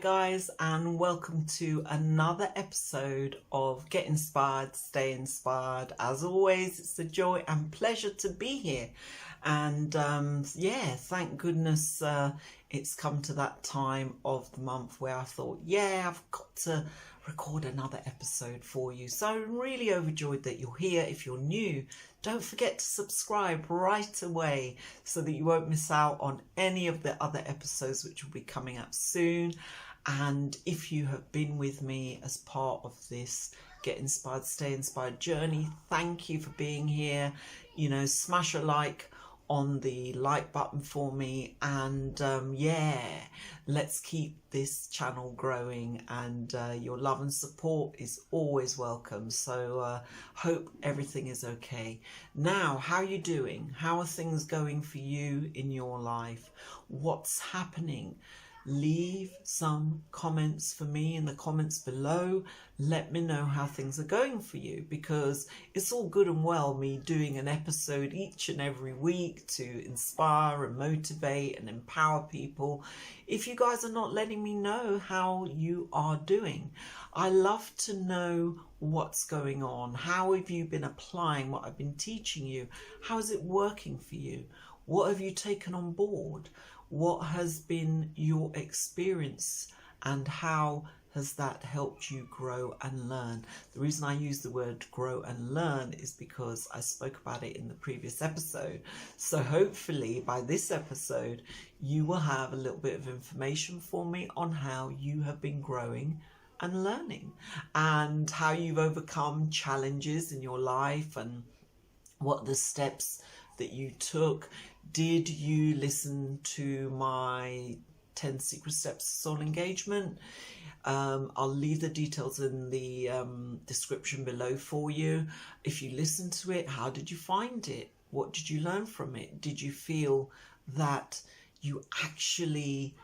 guys, and welcome to another episode of Get Inspired, Stay Inspired. As always, it's a joy and pleasure to be here. And thank goodness it's come to that time of the month where I thought, I've got to record another episode for you. So I'm really overjoyed that you're here. If you're new, don't forget to subscribe right away so that you won't miss out on any of the other episodes which will be coming up soon. And if you have been with me as part of this Get Inspired, Stay Inspired journey, thank you for being here. You know, smash a like on the like button for me, and let's keep this channel growing, and your love and support is always welcome. So hope everything is okay. Now, how are you doing? How are things going for you in your life? What's happening? Leave some comments for me in the comments below. Let me know how things are going for you, because it's all good and well me doing an episode each and every week to inspire and motivate and empower people. If you guys are not letting me know how you are doing, I love to know what's going on. How have you been applying what I've been teaching you? How is it working for you? What have you taken on board? What has been your experience, and how has that helped you grow and learn? The reason I use the word grow and learn is because I spoke about it in the previous episode. So hopefully by this episode, you will have a little bit of information for me on how you have been growing and learning, and how you've overcome challenges in your life, and what the steps that you took. Did you listen to my 10 secret steps to soul engagement? I'll leave the details in the description below for you. If you listened to it, how did you find it? What did you learn from it? Did you feel that you actually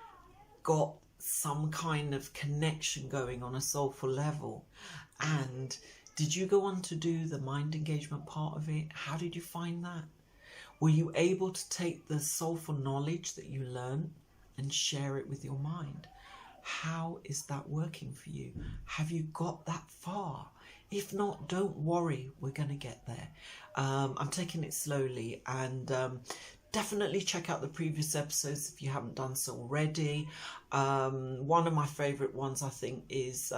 got some kind of connection going on a soulful level? And did you go on to do the mind engagement part of it? How did you find that? Were you able to take the soulful knowledge that you learned and share it with your mind? How is that working for you? Have you got that far? If not, don't worry, we're going to get there. I'm taking it slowly, and definitely check out the previous episodes if you haven't done so already. One of my favourite ones, I think, is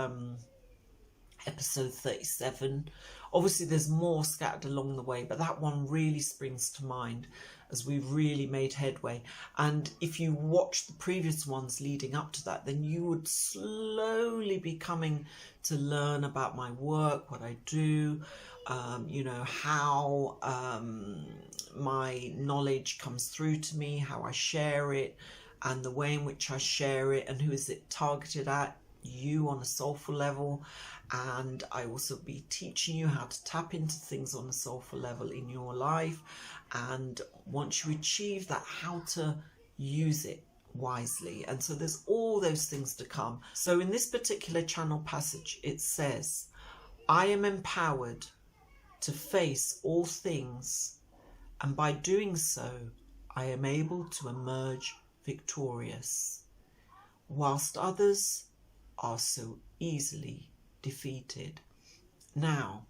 episode 37. Obviously there's more scattered along the way, but that one really springs to mind as we've really made headway. And if you watch the previous ones leading up to that, then you would slowly be coming to learn about my work, what I do, how my knowledge comes through to me, how I share it, and the way in which I share it, and who is it targeted at. You on a soulful level. And I also be teaching you how to tap into things on a soulful level in your life, and once you achieve that, how to use it wisely. And so there's all those things to come. So in this particular channel passage, it says, I am empowered to face all things, and by doing so I am able to emerge victorious, whilst others are so easily defeated. Now,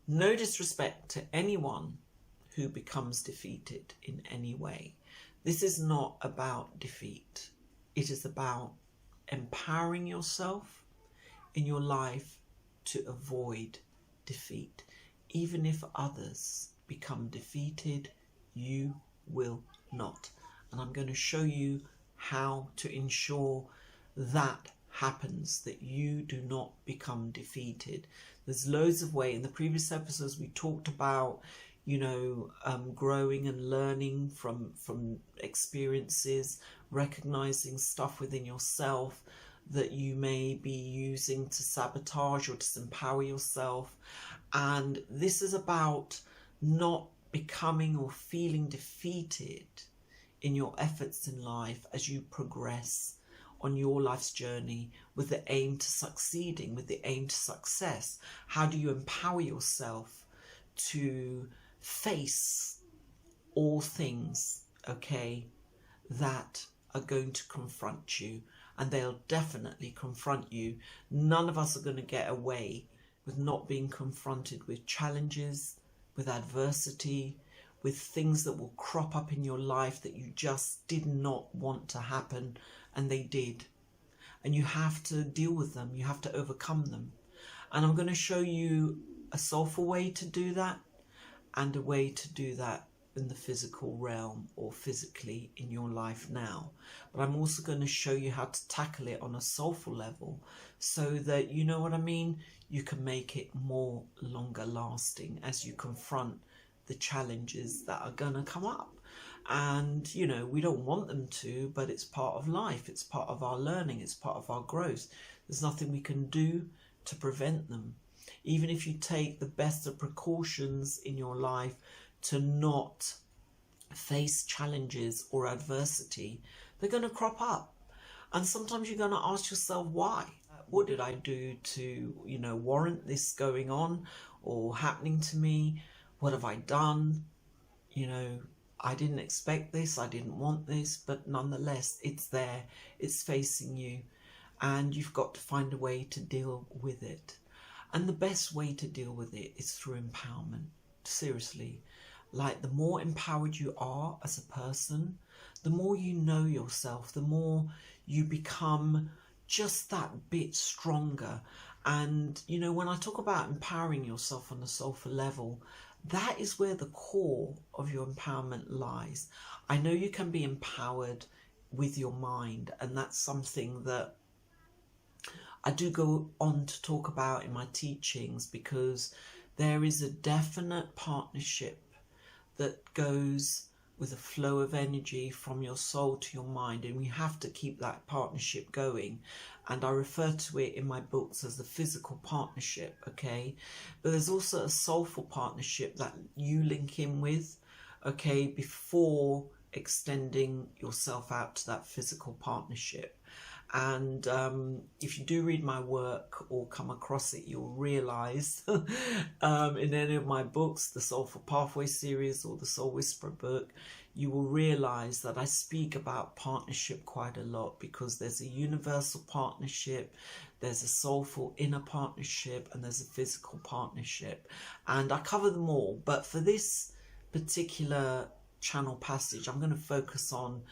no disrespect to anyone who becomes defeated in any way. This is not about defeat. It is about empowering yourself in your life to avoid defeat. Even if others become defeated, you will not. And I'm going to show you how to ensure that happens, that you do not become defeated. There's loads of ways. In the previous episodes we talked about, growing and learning from experiences, recognizing stuff within yourself that you may be using to sabotage or disempower yourself. And this is about not becoming or feeling defeated in your efforts in life as you progress on your life's journey with the aim to succeeding, with the aim to success. How do you empower yourself to face all things, okay, that are going to confront you, and they'll definitely confront you. None of us are going to get away with not being confronted with challenges, with adversity, with things that will crop up in your life that you just did not want to happen, and they did. And you have to deal with them. You have to overcome them. And I'm going to show you a soulful way to do that, and a way to do that in the physical realm or physically in your life now. But I'm also going to show you how to tackle it on a soulful level, so that, you know what I mean, you can make it more longer lasting as you confront the challenges that are going to come up. And, you know, we don't want them to, but it's part of life. It's part of our learning. It's part of our growth. There's nothing we can do to prevent them. Even if you take the best of precautions in your life to not face challenges or adversity, they're going to crop up. And sometimes you're going to ask yourself, why? What did I do to, you know, warrant this going on or happening to me? What have I done? You know, I didn't expect this, I didn't want this, but nonetheless, it's there, it's facing you, and you've got to find a way to deal with it. And the best way to deal with it is through empowerment. Seriously, like, the more empowered you are as a person, the more you know yourself, the more you become just that bit stronger. And, you know, when I talk about empowering yourself on a soulful level, that is where the core of your empowerment lies. I know you can be empowered with your mind, and that's something that I do go on to talk about in my teachings, because there is a definite partnership that goes with a flow of energy from your soul to your mind, and we have to keep that partnership going. And I refer to it in my books as the physical partnership, okay? But there's also a soulful partnership that you link in with, okay, before extending yourself out to that physical partnership. And if you do read my work or come across it, you'll realise in any of my books, the Soulful Pathway series or the Soul Whisperer book, you will realise that I speak about partnership quite a lot, because there's a universal partnership, there's a soulful inner partnership, and there's a physical partnership. And I cover them all, but for this particular channel passage, I'm going to focus on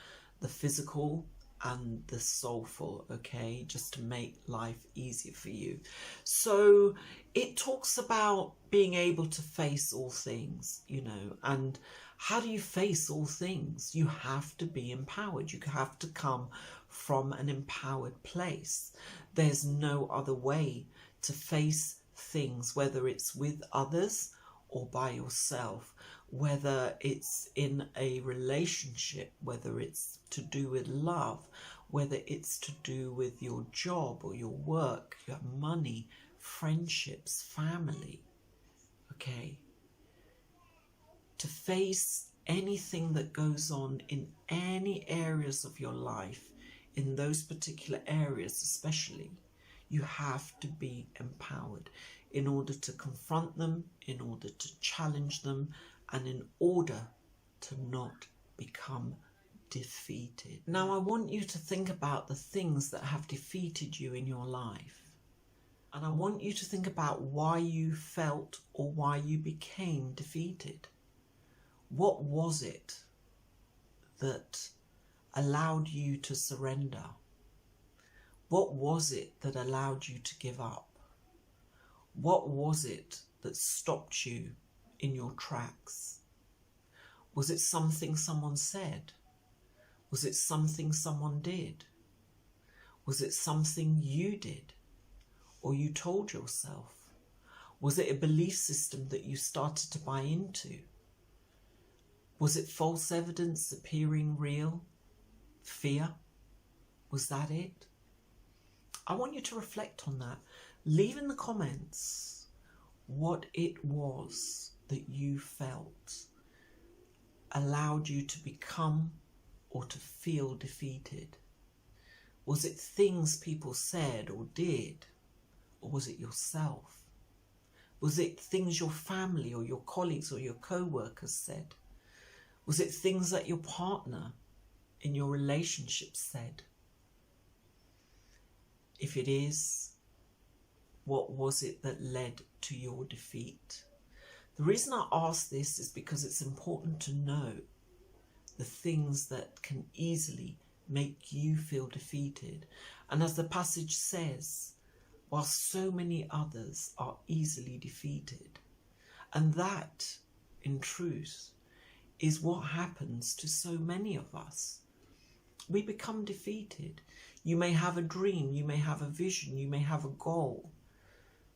the physical and the soulful, okay, just to make life easier for you. So it talks about being able to face all things, you know. And how do you face all things? You have to be empowered. You have to come from an empowered place. There's no other way to face things, whether it's with others or by yourself, whether it's in a relationship, whether it's to do with love, whether it's to do with your job or your work, your money, friendships, family, okay? To face anything that goes on in any areas of your life, in those particular areas especially, you have to be empowered in order to confront them, in order to challenge them, and in order to not become defeated. Now, I want you to think about the things that have defeated you in your life. And I want you to think about why you felt or why you became defeated. What was it that allowed you to surrender? What was it that allowed you to give up? What was it that stopped you in your tracks? Was it something someone said? Was it something someone did? Was it something you did or you told yourself? Was it a belief system that you started to buy into? Was it false evidence appearing real? Fear? Was that it? I want you to reflect on that. Leave in the comments what it was that you felt allowed you to become or to feel defeated. Was it things people said or did? Or was it yourself? Was it things your family or your colleagues or your co-workers said? Was it things that your partner in your relationship said? If it is, what was it that led to your defeat? The reason I ask this is because it's important to know the things that can easily make you feel defeated. And as the passage says, while so many others are easily defeated. And that, in truth, is what happens to so many of us. We become defeated. You may have a dream, you may have a vision, you may have a goal,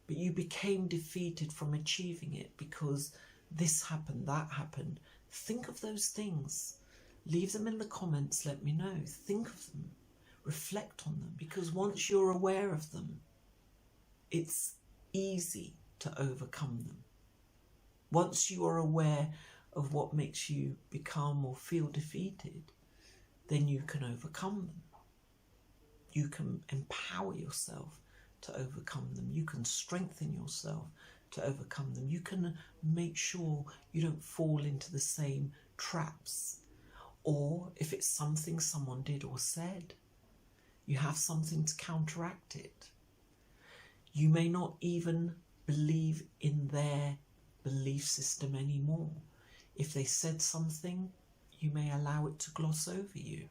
but you became defeated from achieving it because this happened, that happened. Think of those things. Leave them in the comments, let me know. Think of them. Reflect on them, because once you're aware of them, it's easy to overcome them. Once you are aware of what makes you become or feel defeated, then you can overcome them. You can empower yourself to overcome them. You can strengthen yourself to overcome them. You can make sure you don't fall into the same traps. Or if it's something someone did or said, you have something to counteract it. You may not even believe in their belief system anymore. If they said something, you may allow it to gloss over you.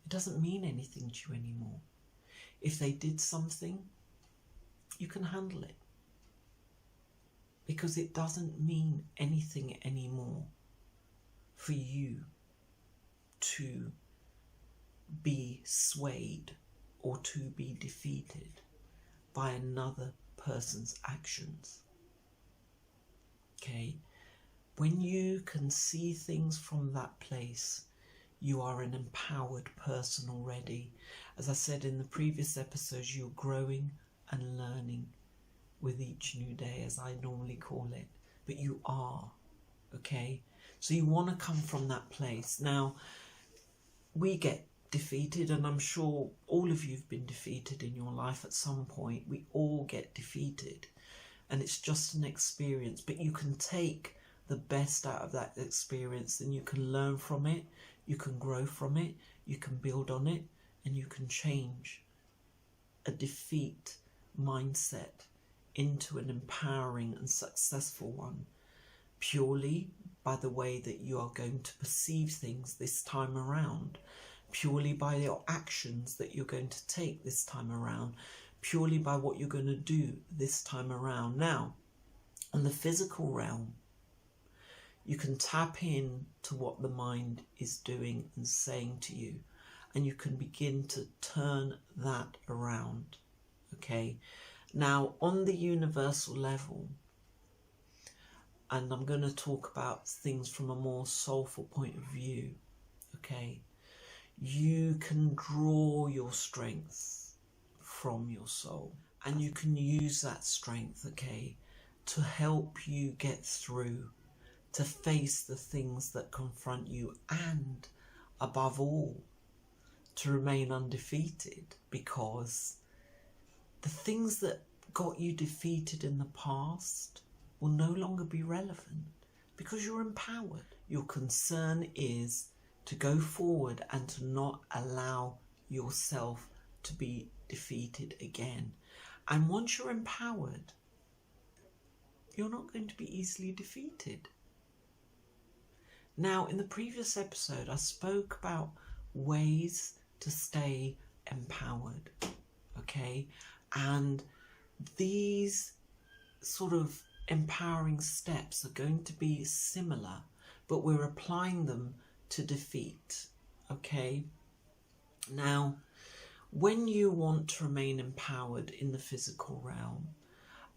It doesn't mean anything to you anymore. If they did something, you can handle it, because it doesn't mean anything anymore for you to be swayed or to be defeated by another person's actions. Okay? When you can see things from that place, you are an empowered person already. As I said in the previous episodes, you're growing and learning with each new day, as I normally call it. But you are, okay? So you want to come from that place. Now, we get defeated, and I'm sure all of you have been defeated in your life at some point. We all get defeated, and it's just an experience. But you can take the best out of that experience, and you can learn from it, you can grow from it, you can build on it, and you can change a defeat mindset into an empowering and successful one, purely by the way that you are going to perceive things this time around, purely by your actions that you're going to take this time around, purely by what you're going to do this time around. Now, on the physical realm, you can tap in to what the mind is doing and saying to you, and you can begin to turn that around. Okay? Now, on the universal level, and I'm going to talk about things from a more soulful point of view, okay? You can draw your strength from your soul, and you can use that strength, okay, to help you get through, to face the things that confront you, and above all, to remain undefeated, because the things that got you defeated in the past will no longer be relevant, because you're empowered. Your concern is to go forward and to not allow yourself to be defeated again. And once you're empowered, you're not going to be easily defeated. Now, in the previous episode, I spoke about ways to stay empowered, okay? And these sort of empowering steps are going to be similar, but we're applying them to defeat, okay? Now, when you want to remain empowered in the physical realm,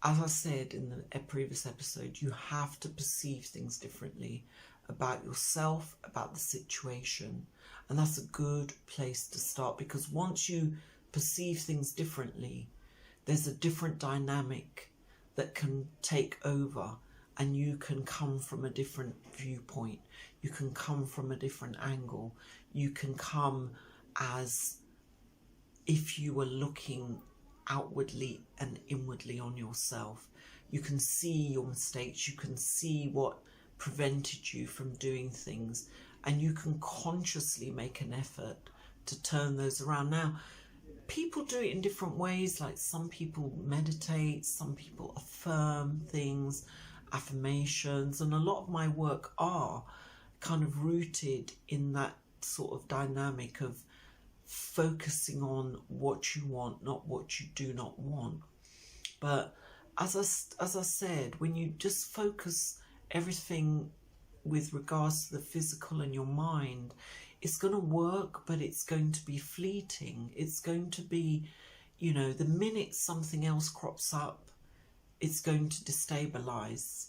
as I said in the previous episode, you have to perceive things differently about yourself, about the situation. And that's a good place to start, because once you perceive things differently, there's a different dynamic that can take over, and you can come from a different viewpoint. You can come from a different angle. You can come as if you were looking outwardly and inwardly on yourself. You can see your mistakes. You can see what prevented you from doing things, and you can consciously make an effort to turn those around. Now, people do it in different ways. Like some people meditate, some people affirm things, affirmations, and a lot of my work are kind of rooted in that sort of dynamic of focusing on what you want, not what you do not want. But as I said, when you just focus everything with regards to the physical and your mind, it's going to work, but it's going to be fleeting. It's going to be, you know, the minute something else crops up, it's going to destabilize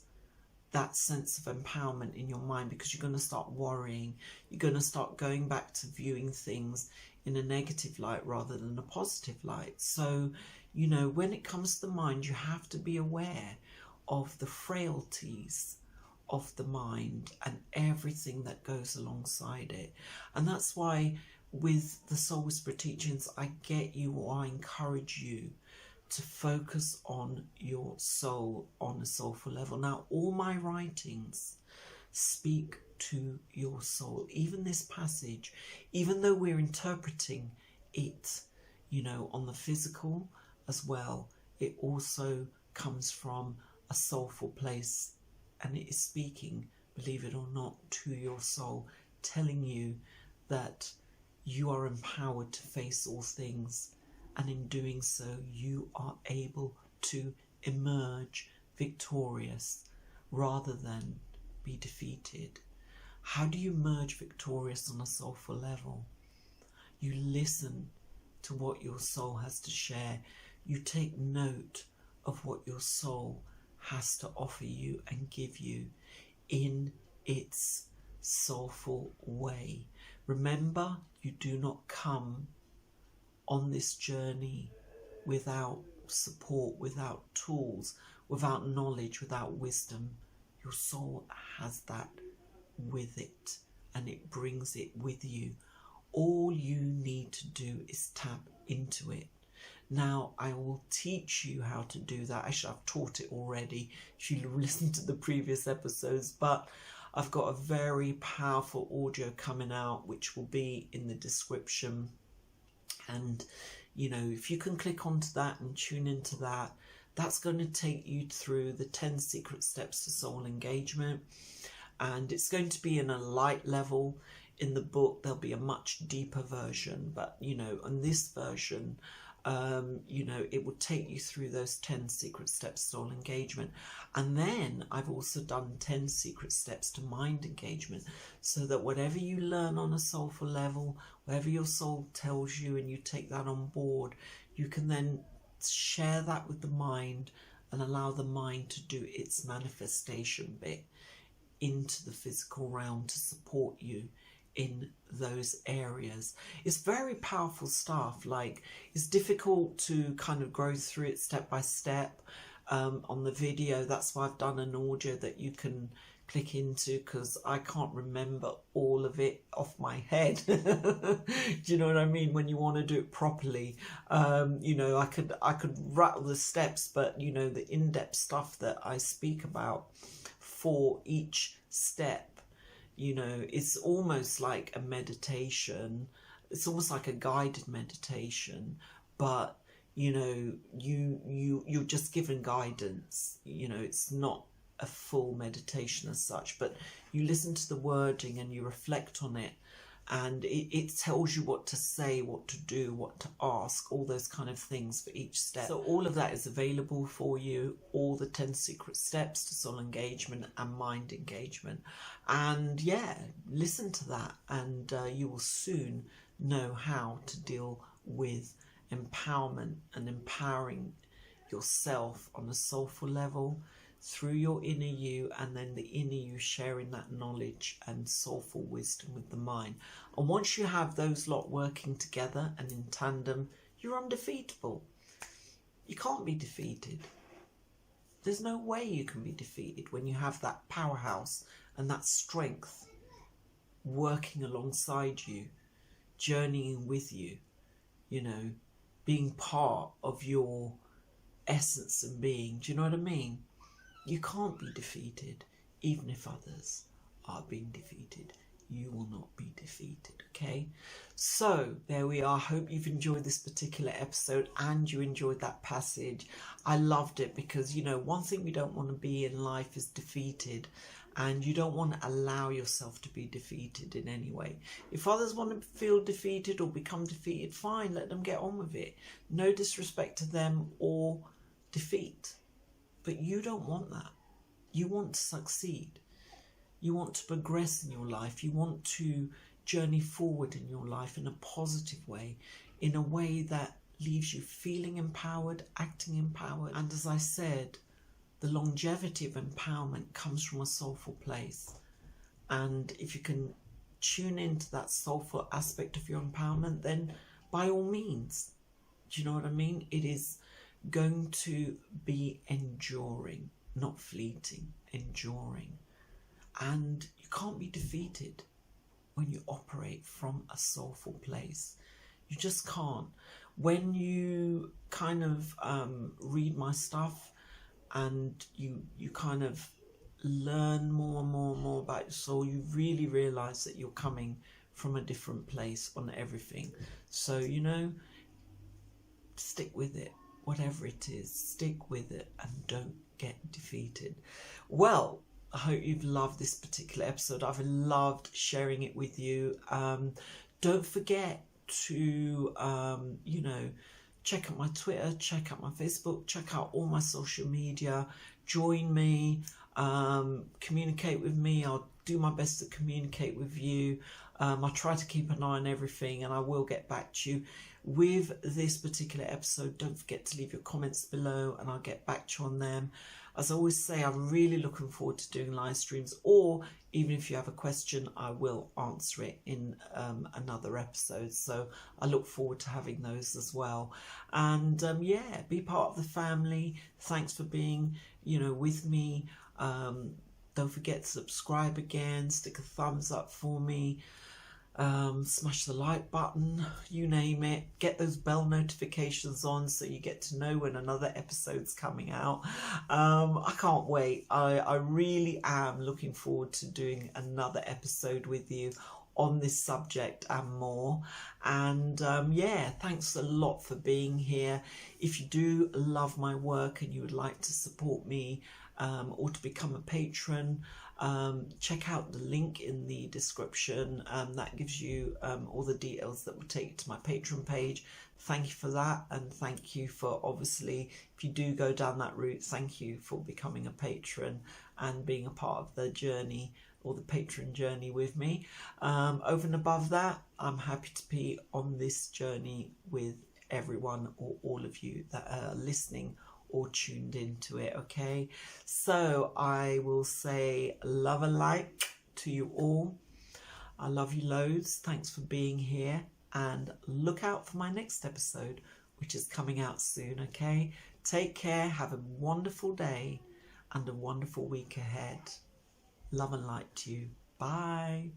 that sense of empowerment in your mind, because you're going to start worrying. You're going to start going back to viewing things in a negative light rather than a positive light. So, you know, when it comes to the mind, you have to be aware of the frailties of the mind and everything that goes alongside it. And that's why with the Soul Whisperer teachings, I get you, or I encourage you to focus on your soul on a soulful level. Now, all my writings speak to your soul. Even this passage, even though we're interpreting it, you know, on the physical as well, it also comes from a soulful place, and it is speaking, believe it or not, to your soul, telling you that you are empowered to face all things, and in doing so you are able to emerge victorious rather than be defeated. How do you emerge victorious on a soulful level? You listen to what your soul has to share. You take note of what your soul has to offer you and give you in its soulful way. Remember, you do not come on this journey without support, without tools, without knowledge, without wisdom. Your soul has that with it, and it brings it with you. All you need to do is tap into it. Now, I will teach you how to do that. Actually, I've taught it already if you listen to the previous episodes, but I've got a very powerful audio coming out which will be in the description. And, you know, if you can click onto that and tune into that, that's going to take you through the 10 secret steps to soul engagement. And it's going to be in a light level. In the book, there'll be a much deeper version. But, you know, on this version, you know, it will take you through those 10 secret steps to soul engagement. And then I've also done 10 secret steps to mind engagement, so that whatever you learn on a soulful level, whatever your soul tells you, and you take that on board, you can then share that with the mind and allow the mind to do its manifestation bit into the physical realm to support you in those areas. It's very powerful stuff. Like, it's difficult to kind of go through it step by step on the video. That's why I've done an audio that you can click into, because I can't remember all of it off my head. Do you know what I mean? When you want to do it properly, you know, I could rattle the steps, but you know, the in-depth stuff that I speak about for each step, you know, it's almost like a meditation. It's almost like a guided meditation, but you know, you're just given guidance. You know, it's not a full meditation as such, but you listen to the wording and you reflect on it, and it tells you what to say, what to do, what to ask, all those kind of things for each step. So all of that is available for you, all the 10 secret steps to soul engagement and mind engagement. And yeah, listen to that, and you will soon know how to deal with empowerment and empowering yourself on a soulful level through your inner you, and then the inner you sharing that knowledge and soulful wisdom with the mind. And once you have those lot working together and in tandem, you're undefeatable. You can't be defeated. There's no way you can be defeated when you have that powerhouse and that strength working alongside you, journeying with you, you know, being part of your essence and being. Do you know what I mean? You can't be defeated, even if others are being defeated. you will not be defeated. Okay, so there we are. Hope you've enjoyed this particular episode and you enjoyed that passage. I loved it because, you know, one thing we don't want to be in life is defeated, and you don't want to allow yourself to be defeated in any way. If others want to feel defeated or become defeated, fine, let them get on with it. No disrespect to them or defeat, but you don't want that. You want to succeed. You want to progress in your life. You want to journey forward in your life in a positive way, in a way that leaves you feeling empowered, acting empowered. And as I said, the longevity of empowerment comes from a soulful place. And if you can tune into that soulful aspect of your empowerment, then by all means, do you know what I mean? It is going to be enduring, not fleeting, enduring. And you can't be defeated when you operate from a soulful place. You just can't. When you kind of read my stuff and you kind of learn more and more and more about your soul, you really realise that you're coming from a different place on everything. So, you know, stick with it. Whatever it is, stick with it and don't get defeated. Well, I hope you've loved this particular episode. I've loved sharing it with you. Don't forget to, you know, check out my Twitter, check out my Facebook, check out all my social media. Join me, communicate with me. I'll do my best to communicate with you. I try to keep an eye on everything, and I will get back to you. With this particular episode, don't forget to leave your comments below and I'll get back to you on them. As I always say, I'm really looking forward to doing live streams, or even if you have a question, I will answer it in another episode. So I look forward to having those as well. And yeah, be part of the family. Thanks for being, you know, with me. Don't forget to subscribe again, stick a thumbs up for me. Smash the like button, you name it. Get those bell notifications on so you get to know when another episode's coming out. I can't wait. I really am looking forward to doing another episode with you on this subject and more. And yeah, thanks a lot for being here. If you do love my work and you would like to support me or to become a patron, check out the link in the description. That gives you all the details that will take you to my Patreon page. Thank you for that, and thank you for, obviously, if you do go down that route, thank you for becoming a patron and being a part of the journey, or the patron journey with me. Over and above that, I'm happy to be on this journey with everyone, or all of you that are listening or tuned into it. Okay, so I will say love and light to you all. I love you loads. Thanks for being here, and look out for my next episode, which is coming out soon. Okay, take care, have a wonderful day and a wonderful week ahead. Love and light to you. Bye.